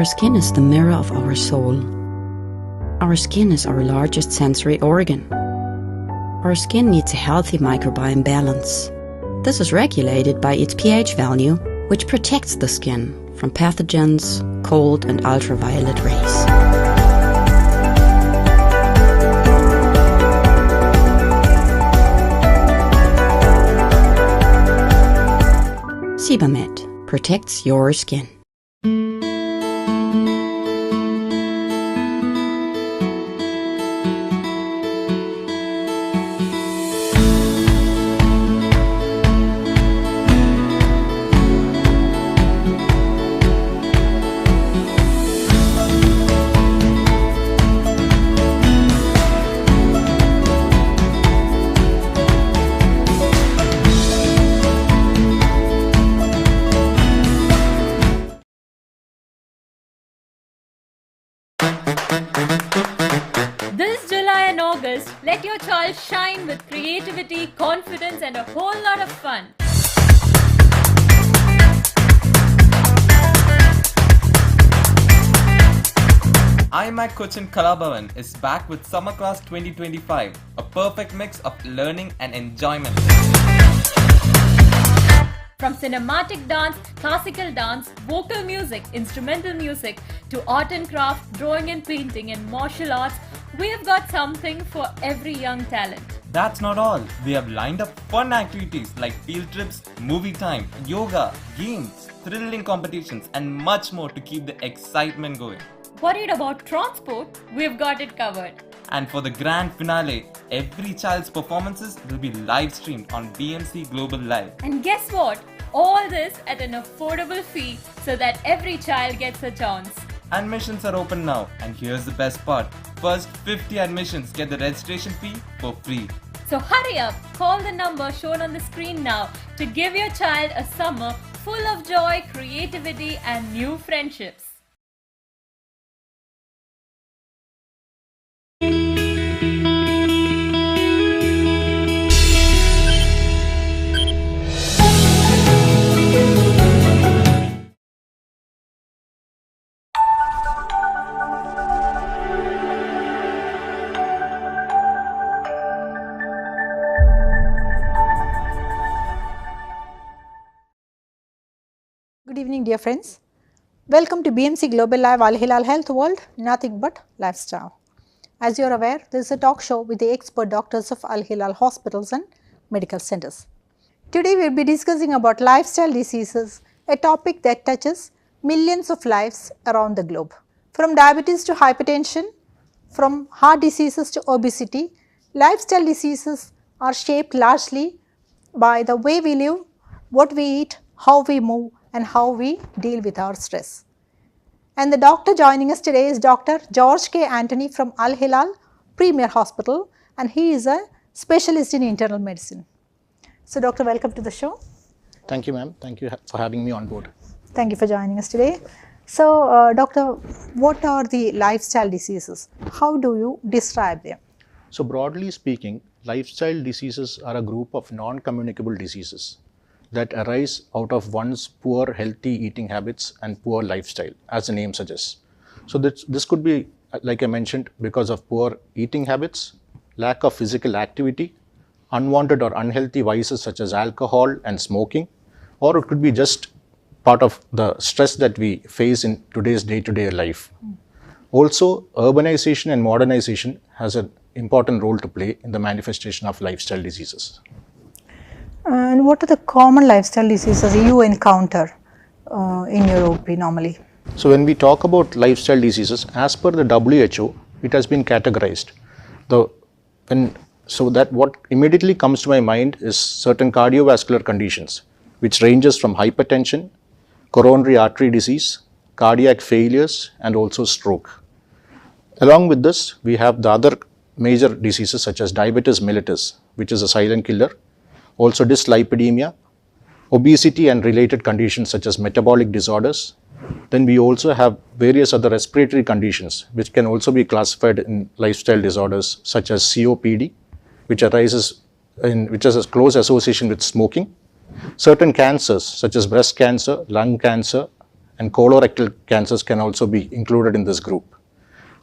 Our skin is the mirror of our soul. Our skin is our largest sensory organ. Our skin needs a healthy microbiome balance. This is regulated by its pH value, which protects the skin from pathogens, cold and ultraviolet rays. Sebamed protects your skin. This July and August, let your child shine with creativity, confidence and a whole lot of fun. iMac Cochin Kalabhavan is back with Summer Class 2025, a perfect mix of learning and enjoyment. From cinematic dance, classical dance, vocal music, instrumental music, to art and craft, drawing and painting and martial arts, we have got something for every young talent. That's not all. We have lined up fun activities like field trips, movie time, yoga, games, thrilling competitions and much more to keep the excitement going. Worried about transport? We've got it covered. And for the grand finale, every child's performances will be live streamed on BMC Global Live. And guess what? All this at an affordable fee so that every child gets a chance. Admissions are open now, and here's the best part. First 50 admissions get the registration fee for free. So hurry up, call the number shown on the screen now to give your child a summer full of joy, creativity and new friendships. Good evening, dear friends. Welcome to BMC Global Live Al Hilal Health World, nothing but lifestyle. As you are aware, this is a talk show with the expert doctors of Al Hilal hospitals and medical centers. Today we will be discussing about lifestyle diseases, a topic that touches millions of lives around the globe. From diabetes to hypertension, from heart diseases to obesity, lifestyle diseases are shaped largely by the way we live, what we eat, how we move and how we deal with our stress. And the doctor joining us today is Dr. George K. Anthony from Al Hilal Premier Hospital, and he is a specialist in internal medicine. So doctor, welcome to the show. Thank you, ma'am. Thank you for having me on board. Thank you for joining us today. So doctor, what are the lifestyle diseases? How do you describe them? So broadly speaking, lifestyle diseases are a group of non-communicable diseases that arise out of one's poor healthy eating habits and poor lifestyle, as the name suggests. So this could be, like I mentioned, because of poor eating habits, lack of physical activity, unwanted or unhealthy vices such as alcohol and smoking, or it could be just part of the stress that we face in today's day-to-day life. Also, urbanization and modernization has an important role to play in the manifestation of lifestyle diseases. And what are the common lifestyle diseases you encounter in your OP normally? So when we talk about lifestyle diseases, as per the WHO, it has been categorized. So that what immediately comes to my mind is certain cardiovascular conditions, which ranges from hypertension, coronary artery disease, cardiac failures, and also stroke. Along with this, we have the other major diseases such as diabetes mellitus, which is a silent killer, also dyslipidemia, obesity and related conditions such as metabolic disorders. Then we also have various other respiratory conditions which can also be classified in lifestyle disorders such as COPD, which has a close association with smoking. Certain cancers such as breast cancer, lung cancer, and colorectal cancers can also be included in this group.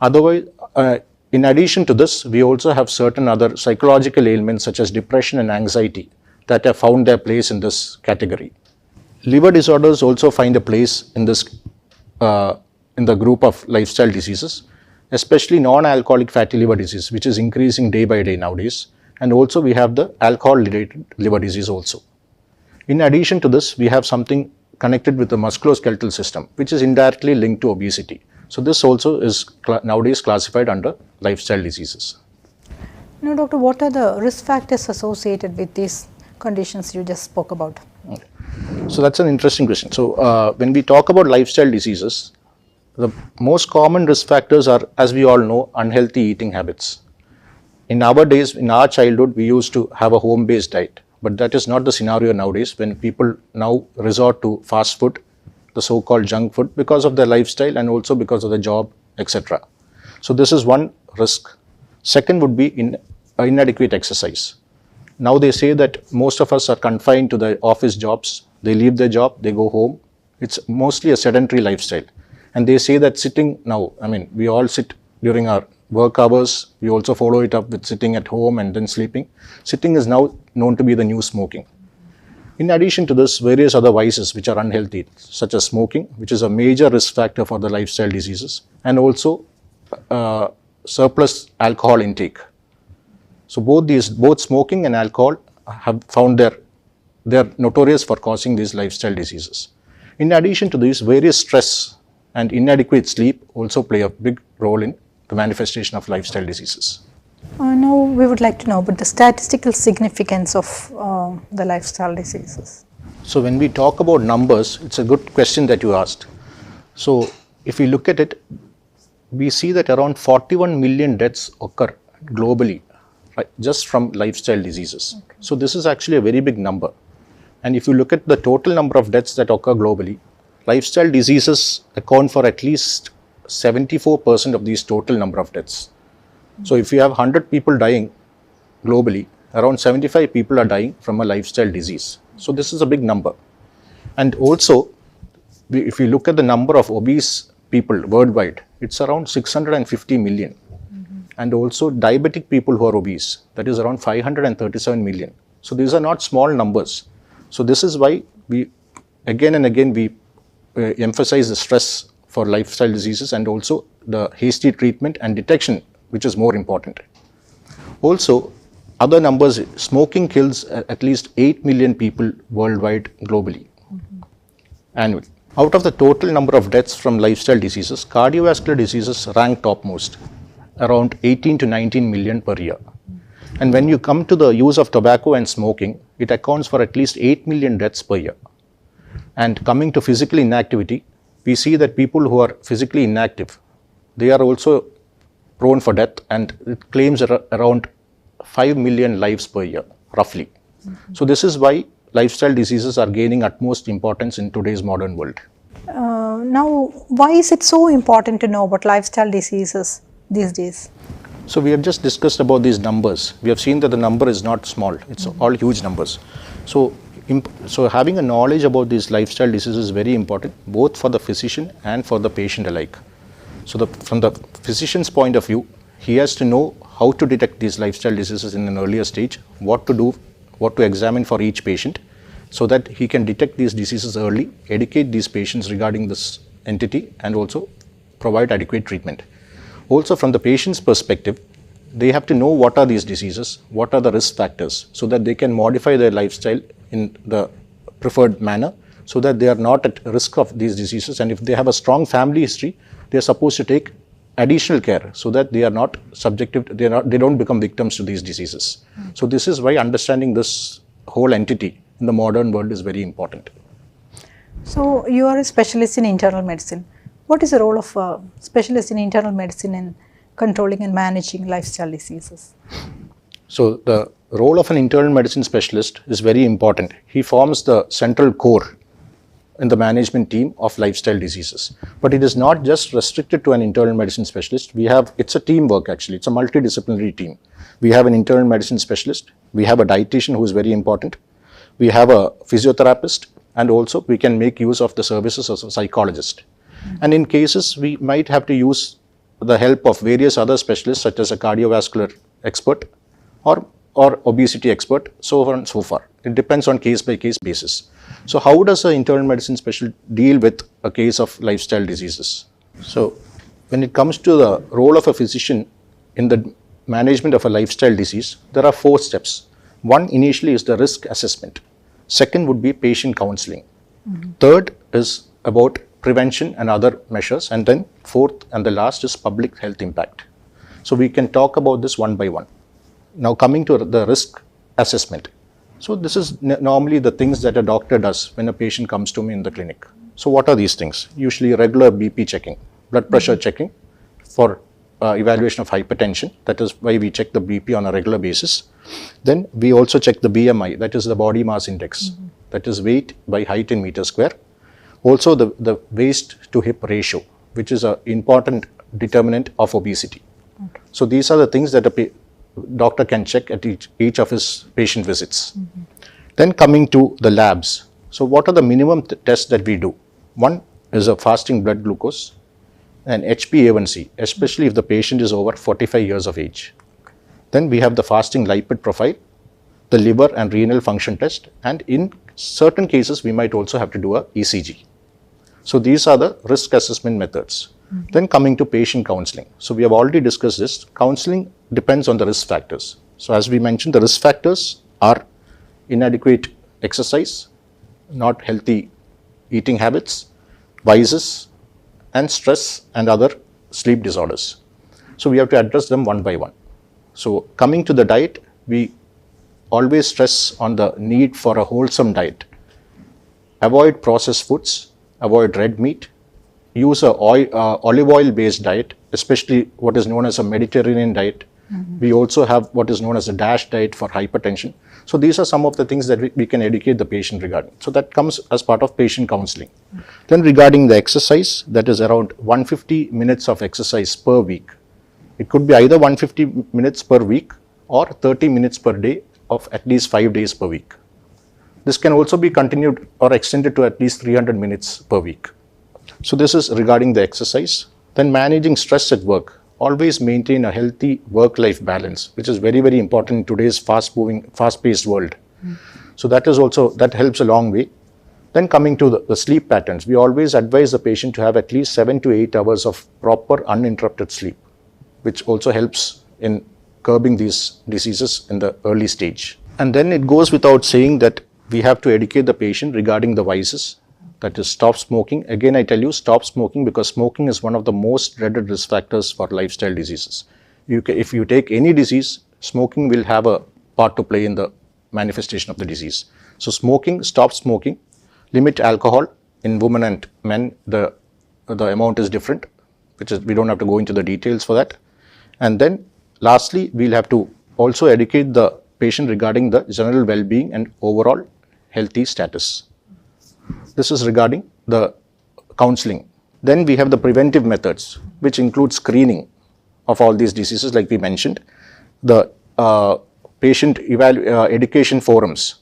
Otherwise, in addition to this, we also have certain other psychological ailments such as depression and anxiety that have found their place in this category. Liver disorders also find a place in this in the group of lifestyle diseases, especially non-alcoholic fatty liver disease, which is increasing day by day nowadays. And also we have the alcohol-related liver disease also. In addition to this, we have something connected with the musculoskeletal system, which is indirectly linked to obesity. So this also is nowadays classified under lifestyle diseases. Now, doctor, what are the risk factors associated with these conditions you just spoke about? Okay. So that's an interesting question. So when we talk about lifestyle diseases, the most common risk factors are, as we all know, unhealthy eating habits. In our days, in our childhood, we used to have a home-based diet, but that is not the scenario nowadays when people now resort to fast food, the so-called junk food, because of their lifestyle and also because of their job, etc. So this is one risk. Second would be inadequate exercise. Now they say that most of us are confined to the office jobs. They leave their job, they go home. It's mostly a sedentary lifestyle. And they say that sitting now, we all sit during our work hours. We also follow it up with sitting at home and then sleeping. Sitting is now known to be the new smoking. In addition to this, various other vices which are unhealthy, such as smoking, which is a major risk factor for the lifestyle diseases, and also surplus alcohol intake. So both smoking and alcohol have found they're notorious for causing these lifestyle diseases. In addition to these, various stress and inadequate sleep also play a big role in the manifestation of lifestyle diseases. Now we would like to know about the statistical significance of the lifestyle diseases. So when we talk about numbers, it's a good question that you asked. So if we look at it, we see that around 41 million deaths occur globally, right, just from lifestyle diseases. Okay. So this is actually a very big number. And if you look at the total number of deaths that occur globally, lifestyle diseases account for at least 74% of these total number of deaths. So if you have 100 people dying globally, around 75 people are dying from a lifestyle disease. So this is a big number. And also, if you look at the number of obese people worldwide, it's around 650 million. And also diabetic people who are obese, that is around 537 million. So these are not small numbers. So this is why we again and again we emphasize the stress for lifestyle diseases and also the hasty treatment and detection, which is more important. Also, other numbers, smoking kills at least 8 million people worldwide globally annually. Out of the total number of deaths from lifestyle diseases, cardiovascular diseases rank topmost, around 18 to 19 million per year. And when you come to the use of tobacco and smoking, it accounts for at least 8 million deaths per year. And coming to physical inactivity, we see that people who are physically inactive, they are also prone for death, and it claims around 5 million lives per year, roughly. So this is why lifestyle diseases are gaining utmost importance in today's modern world. Now, why is it so important to know about lifestyle diseases these days? So we have just discussed about these numbers. We have seen that the number is not small. It's all huge numbers. So having a knowledge about these lifestyle diseases is very important, both for the physician and for the patient alike. So from the physician's point of view, he has to know how to detect these lifestyle diseases in an earlier stage, what to do, what to examine for each patient, so that he can detect these diseases early, educate these patients regarding this entity, and also provide adequate treatment. Also, from the patient's perspective, they have to know what are these diseases, what are the risk factors, so that they can modify their lifestyle in the preferred manner, so that they are not at risk of these diseases. And if they have a strong family history, they are supposed to take additional care so that they are not subjective, they don't become victims to these diseases. So this is why understanding this whole entity in the modern world is very important. So you are a specialist in internal medicine. What is the role of a specialist in internal medicine in controlling and managing lifestyle diseases? So the role of an internal medicine specialist is very important. He forms the central core in the management team of lifestyle diseases. But it is not just restricted to an internal medicine specialist. It's a teamwork actually. It's a multidisciplinary team. We have an internal medicine specialist. We have a dietitian who is very important. We have a physiotherapist, and also we can make use of the services of a psychologist. And in cases, we might have to use the help of various other specialists such as a cardiovascular expert or obesity expert, so on and so forth. It depends on case by case basis. So how does an internal medicine specialist deal with a case of lifestyle diseases? So when it comes to the role of a physician in the management of a lifestyle disease, there are 4 steps. One initially is the risk assessment. Second would be patient counseling. Third is about prevention and other measures. And then fourth and the last is public health impact. So we can talk about this one by one. Now coming to the risk assessment. So this is normally the things that a doctor does when a patient comes to me in the clinic. So what are these things? Usually regular BP checking, blood pressure checking for evaluation of hypertension. That is why we check the BP on a regular basis. Then we also check the BMI, that is the body mass index, that is weight by height in meter square. Also the waist to hip ratio, which is an important determinant of obesity. So these are the things that a doctor can check at each of his patient visits. Then coming to the labs. So what are the minimum tests that we do? One is a fasting blood glucose and HbA1c, especially if the patient is over 45 years of age. Then we have the fasting lipid profile, the liver and renal function test, and in certain cases we might also have to do a ECG. So these are the risk assessment methods. Then coming to patient counseling. So we have already discussed this. Counseling depends on the risk factors. So as we mentioned, the risk factors are inadequate exercise, not healthy eating habits, vices, and stress and other sleep disorders. So we have to address them one by one. So coming to the diet, we always stress on the need for a wholesome diet. Avoid processed foods, avoid red meat, use a olive oil based diet, especially what is known as a Mediterranean diet. We also have what is known as a DASH diet for hypertension. So these are some of the things that we can educate the patient regarding. So that comes as part of patient counseling. Then regarding the exercise, that is around 150 minutes of exercise per week. It could be either 150 minutes per week or 30 minutes per day of at least 5 days per week. This can also be continued or extended to at least 300 minutes per week. So this is regarding the exercise. Then managing stress at work. Always maintain a healthy work-life balance, which is very, very important in today's fast-moving, fast-paced world. So that helps a long way. Then coming to the sleep patterns, we always advise the patient to have at least 7 to 8 hours of proper uninterrupted sleep, which also helps in curbing these diseases in the early stage. And then it goes without saying that we have to educate the patient regarding the vices. That is, stop smoking. Again, I tell you, stop smoking, because smoking is one of the most dreaded risk factors for lifestyle diseases. If you take any disease, smoking will have a part to play in the manifestation of the disease. So smoking, stop smoking. Limit alcohol. In women and men, the amount is different, we don't have to go into the details for that. And then lastly, we'll have to also educate the patient regarding the general well-being and overall healthy status. This is regarding the counseling. Then we have the preventive methods, which include screening of all these diseases, like we mentioned, the patient education forums,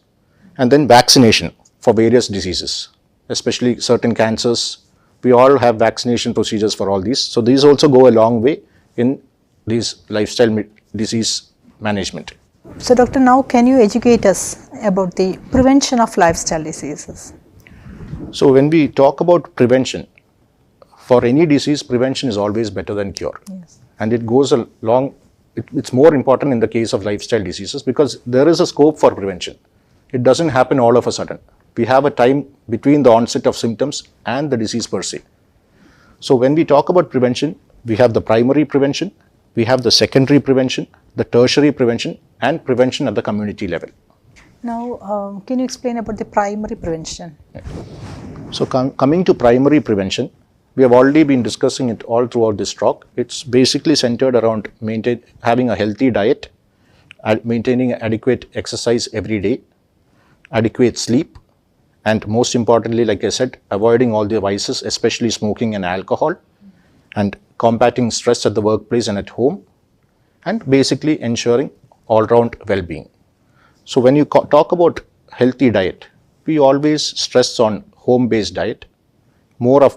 and then vaccination for various diseases, especially certain cancers. We all have vaccination procedures for all these. So these also go a long way in these lifestyle disease management. So doctor, now can you educate us about the prevention of lifestyle diseases? So when we talk about prevention, for any disease, prevention is always better than cure. Yes. And it goes along, it's more important in the case of lifestyle diseases because there is a scope for prevention. It doesn't happen all of a sudden. We have a time between the onset of symptoms and the disease per se. So when we talk about prevention, we have the primary prevention, we have the secondary prevention, the tertiary prevention, and prevention at the community level. Now, can you explain about the primary prevention? So coming to primary prevention, we have already been discussing it all throughout this talk. It's basically centered around having a healthy diet, maintaining adequate exercise every day, adequate sleep, and most importantly, like I said, avoiding all the vices, especially smoking and alcohol, and combating stress at the workplace and at home, and basically ensuring all-round well-being. So when you talk about healthy diet, we always stress on home-based diet, more of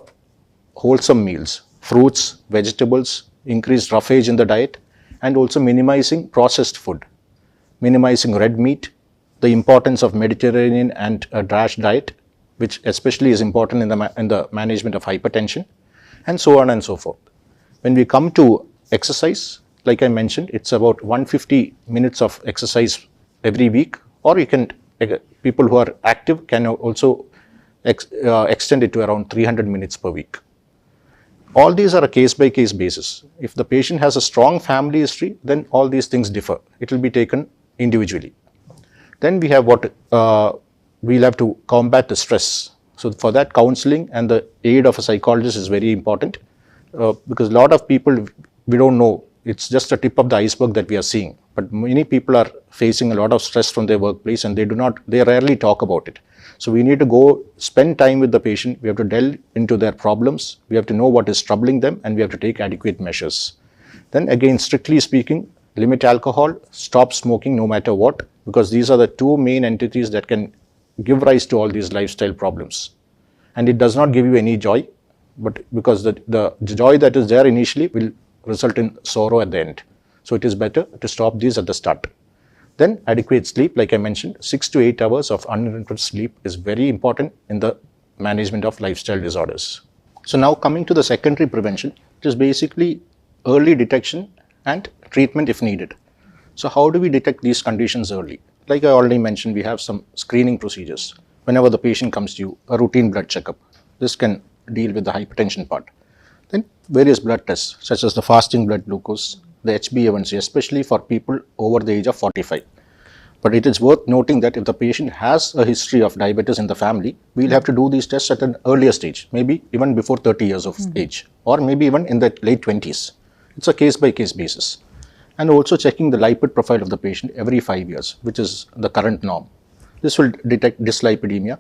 wholesome meals, fruits, vegetables, increased roughage in the diet, and also minimizing processed food, minimizing red meat, the importance of Mediterranean and a DRASH diet, which especially is important in the management of hypertension, and so on and so forth. When we come to exercise, like I mentioned, it's about 150 minutes of exercise every week, or you can, people who are active can also extend it to around 300 minutes per week. All these are a case-by-case basis. If the patient has a strong family history, then all these things differ. It will be taken individually. Then we have what we'll have to combat the stress. So for that, counseling and the aid of a psychologist is very important, because a lot of people, we don't know, it's just a tip of the iceberg that we are seeing. But many people are facing a lot of stress from their workplace, and they rarely talk about it. So we need to go spend time with the patient. We have to delve into their problems. We have to know what is troubling them, and we have to take adequate measures. Then again, strictly speaking, limit alcohol, stop smoking no matter what, because these are the two main entities that can give rise to all these lifestyle problems. And it does not give you any joy, but because the joy that is there initially will result in sorrow at the end. So it is better to stop these at the start. Then adequate sleep, like I mentioned, 6 to 8 hours of uninterrupted sleep is very important in the management of lifestyle disorders. So now coming to the secondary prevention, it is basically early detection and treatment if needed. So how do we detect these conditions early? Like I already mentioned, we have some screening procedures. Whenever the patient comes to you, a routine blood checkup. This can deal with the hypertension part. Then various blood tests, such as the fasting blood glucose, the HbA1c, especially for people over the age of 45. But it is worth noting that if the patient has a history of diabetes in the family, we'll have to do these tests at an earlier stage, maybe even before 30 years of age, or maybe even in the late 20s. It's a case-by-case basis. And also checking the lipid profile of the patient every 5 years, which is the current norm. This will detect dyslipidemia.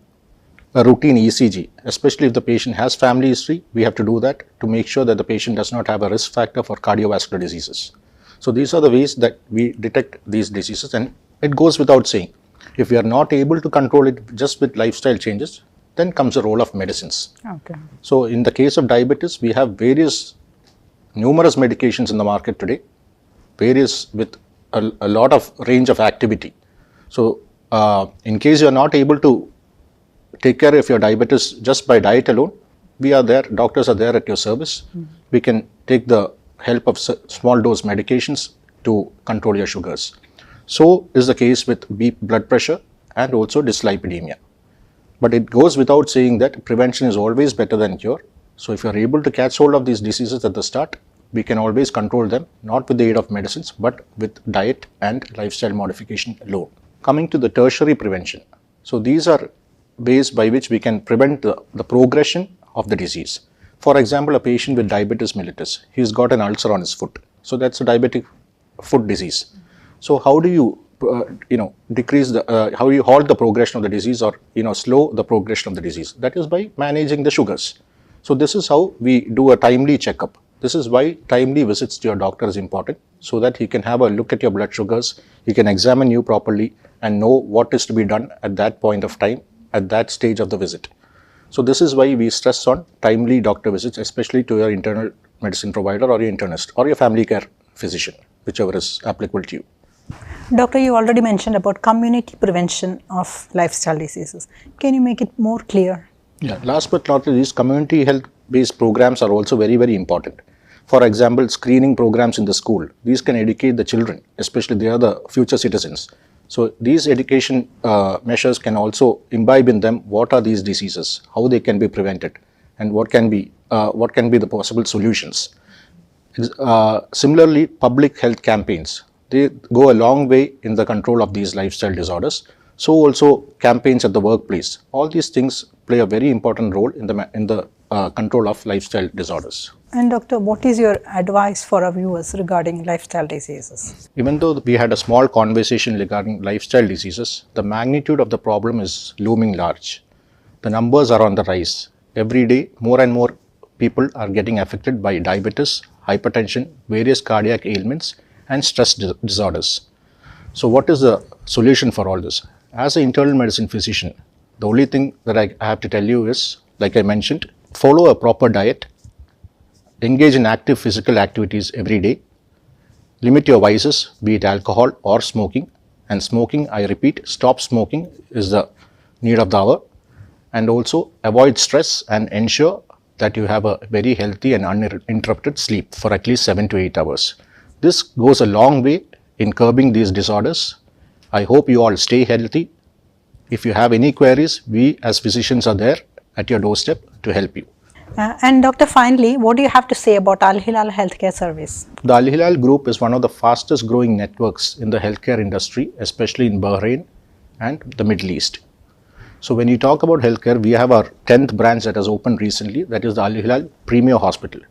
A routine ECG, especially if the patient has family history, we have to do that to make sure that the patient does not have a risk factor for cardiovascular diseases. So these are the ways that we detect these diseases, and it goes without saying. If we are not able to control it just with lifestyle changes, then comes the role of medicines. Okay. So in the case of diabetes, we have numerous medications in the market today, various with a lot of range of activity. So in case you are not able to take care of your diabetes just by diet alone, we are there, doctors are there at your service. We can take the help of small dose medications to control your sugars. So is the case with blood pressure and also dyslipidemia. But it goes without saying that prevention is always better than cure. So if you are able to catch hold of these diseases at the start, we can always control them, not with the aid of medicines, but with diet and lifestyle modification alone. Coming to the tertiary prevention. So these are ways by which we can prevent the progression of the disease. For example, a patient with diabetes mellitus, he's got an ulcer on his foot. So that's a diabetic foot disease. So how do you, how do you halt the progression of the disease, or, slow the progression of the disease? That is by managing the sugars. So this is how we do a timely checkup. This is why timely visits to your doctor is important, so that he can have a look at your blood sugars, he can examine you properly and know what is to be done at that point of time, at that stage of the visit. So this is why we stress on timely doctor visits, especially to your internal medicine provider or your internist or your family care physician, whichever is applicable to you. Doctor, you already mentioned about community prevention of lifestyle diseases. Can you make it more clear? Yeah, last but not least, community health-based programs are also very, very important. For example, screening programs in the school. These can educate the children, especially they are the future citizens. So these education measures can also imbibe in them what are these diseases, how they can be prevented, and what can be the possible solutions. Similarly, public health campaigns, they go a long way in the control of these lifestyle disorders. So also campaigns at the workplace. All these things play a very important role in the control of lifestyle disorders. And doctor, what is your advice for our viewers regarding lifestyle diseases? Even though we had a small conversation regarding lifestyle diseases, the magnitude of the problem is looming large. The numbers are on the rise. Every day, more and more people are getting affected by diabetes, hypertension, various cardiac ailments, and stress disorders. So what is the solution for all this? As an internal medicine physician, The only thing that I have to tell you is, like I mentioned, follow a proper diet, engage in active physical activities every day, limit your vices, be it alcohol or smoking. And smoking, I repeat, stop smoking is the need of the hour. And also avoid stress and ensure that you have a very healthy and uninterrupted sleep for at least 7 to 8 hours. This goes a long way in curbing these disorders. I hope you all stay healthy. If you have any queries, we as physicians are there at your doorstep to help you. And Doctor, finally, what do you have to say about Al Hilal Healthcare Service? The Al Hilal Group is one of the fastest growing networks in the healthcare industry, especially in Bahrain and the Middle East. So when you talk about healthcare, we have our 10th branch that has opened recently, that is the Al Hilal Premier Hospital.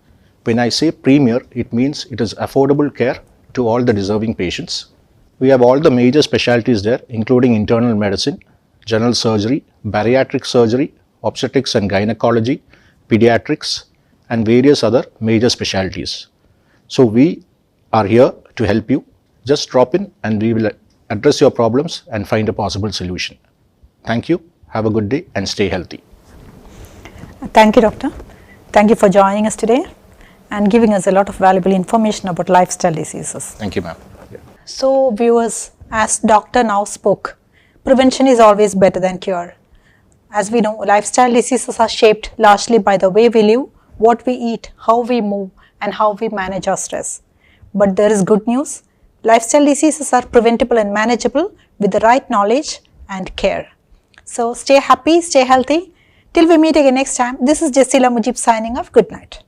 When I say premier, it means it is affordable care to all the deserving patients. We have all the major specialties there, including internal medicine, general surgery, bariatric surgery, obstetrics and gynecology, pediatrics, and various other major specialties. So we are here to help you. Just drop in and we will address your problems and find a possible solution. Thank you. Have a good day and stay healthy. Thank you, Doctor. Thank you for joining us today and giving us a lot of valuable information about lifestyle diseases. Thank you, ma'am. So, viewers, as Doctor now spoke, prevention is always better than cure. As we know, lifestyle diseases are shaped largely by the way we live, what we eat, how we move, and how we manage our stress. But there is good news. Lifestyle diseases are preventable and manageable with the right knowledge and care. So stay happy, stay healthy. Till we meet again next time, this is Jasila Mujib signing off. Good night.